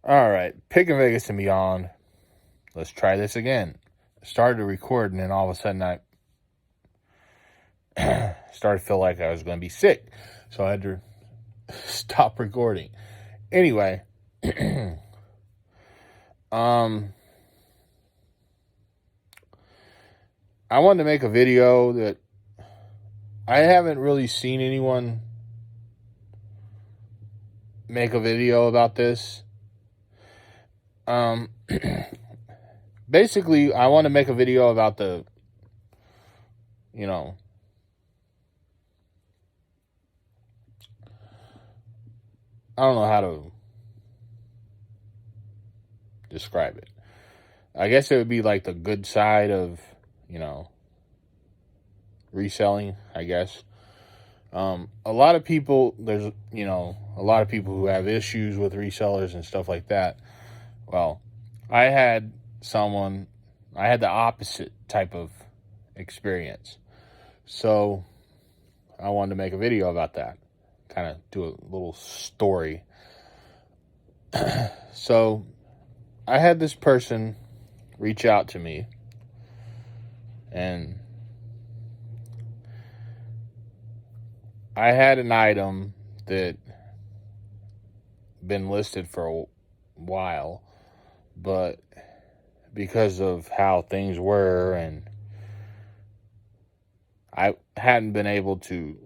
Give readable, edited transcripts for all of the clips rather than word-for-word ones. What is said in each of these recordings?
All right, Picking Vegas and Beyond. Let's try this again. Started to record, and then all of a sudden I started to feel like I was going to be sick. So I had to stop recording. Anyway, I wanted to make a video that I haven't really seen anyone make a video about this. Basically, I want to make a video about I don't know how to describe it. I guess it would be like the good side of, reselling, I guess. A lot of people, there's, a lot of people who have issues with resellers and stuff like that. Well, I had the opposite type of experience. So I wanted to make a video about that. Kind of do a little story. So I had this person reach out to me, and I had an item that been listed for a while, but because of how things were, and I hadn't been able to,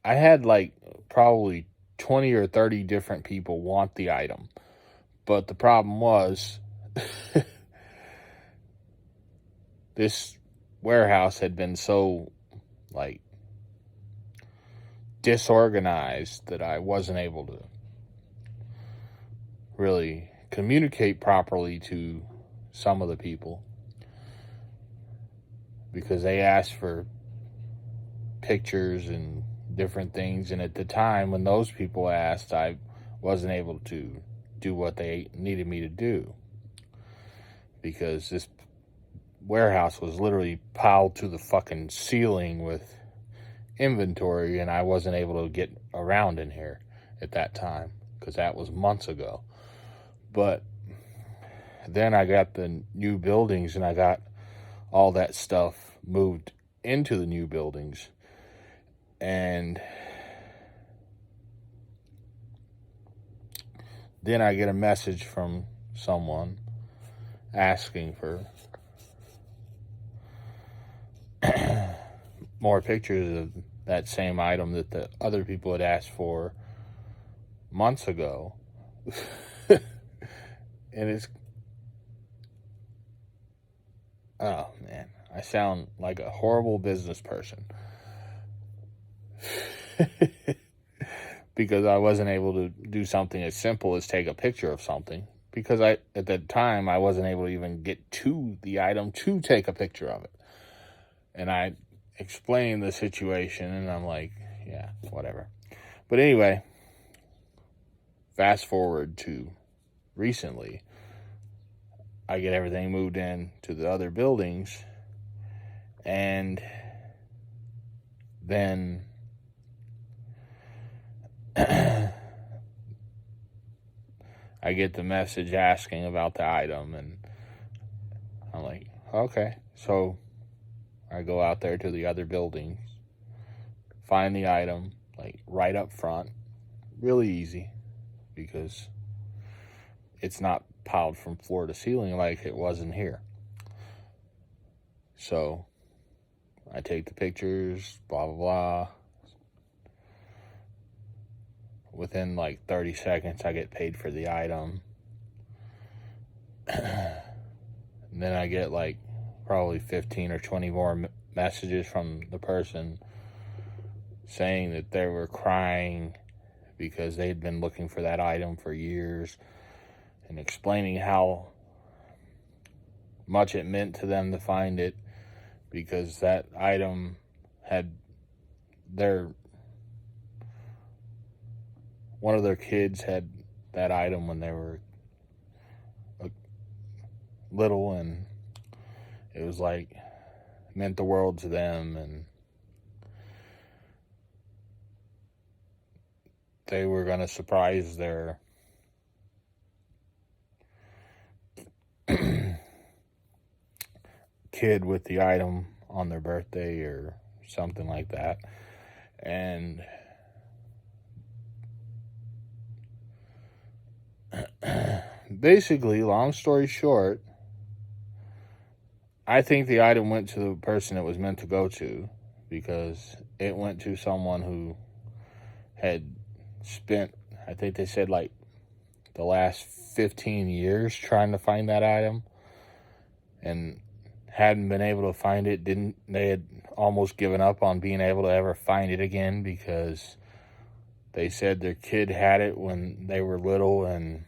I had like probably 20 or 30 different people want the item. But the problem was this warehouse had been so like disorganized that I wasn't able to really communicate properly to some of the people, because they asked for pictures and different things, and at the time when those people asked, I wasn't able to do what they needed me to do, because this warehouse was literally piled to the fucking ceiling with inventory, and I wasn't able to get around in here at that time, because that was months ago. But then I got the new buildings, and I got all that stuff moved into the new buildings, and then I get a message from someone asking for more pictures of that same item that the other people had asked for months ago. And it's, oh man, I sound like a horrible business person. Because I wasn't able to do something as simple as take a picture of something, because at that time I wasn't able to even get to the item to take a picture of it. And I explained the situation, and I'm like, yeah, whatever. But anyway, fast forward to recently, I get everything moved in to the other buildings, and then I get the message asking about the item, and I'm like, okay. So I go out there to the other buildings, find the item, like right up front. Really easy, because it's not piled from floor to ceiling like it was in here. So I take the pictures, blah, blah, blah. Within like 30 seconds, I get paid for the item. And then I get like probably 15 or 20 more messages from the person saying that they were crying because they'd been looking for that item for years, and explaining how much it meant to them to find it, because that item had one of their kids had that item when they were little, and it was like, meant the world to them, and they were going to surprise their kid with the item on their birthday or something like that. And basically, long story short, I think the item went to the person it was meant to go to, because it went to someone who had spent, I think they said, like the last 15 years trying to find that item and hadn't been able to find it. They had almost given up on being able to ever find it again, because they said their kid had it when they were little, and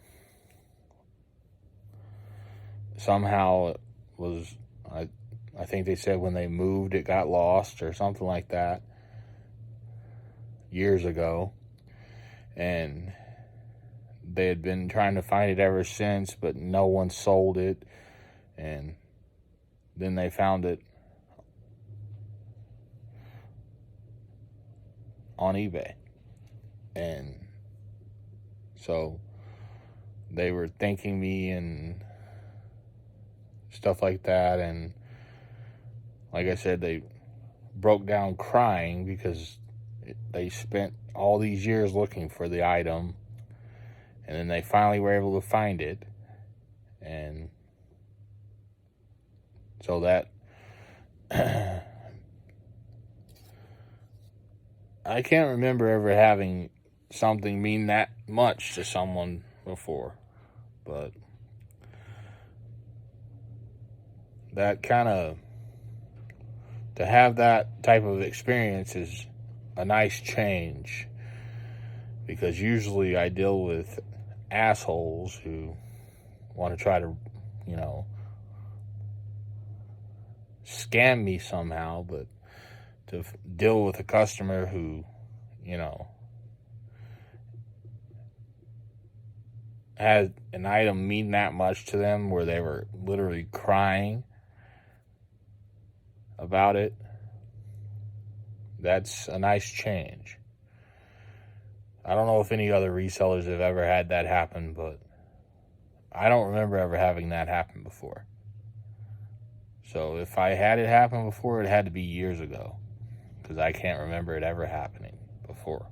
somehow it was, I think they said when they moved it got lost or something like that years ago. And they had been trying to find it ever since, but no one sold it. And then they found it on eBay. And so they were thanking me and stuff like that. And like I said, they broke down crying because they spent all these years looking for the item, and then they finally were able to find it. And so that I can't remember ever having something mean that much to someone before, but that kind of, to have that type of experience is a nice change, because usually I deal with assholes who want to try to, scam me somehow. But to deal with a customer who, had an item mean that much to them, where they were literally crying about it, that's a nice change. I don't know if any other resellers have ever had that happen, but I don't remember ever having that happen before. So if I had it happen before, it had to be years ago, because I can't remember it ever happening before.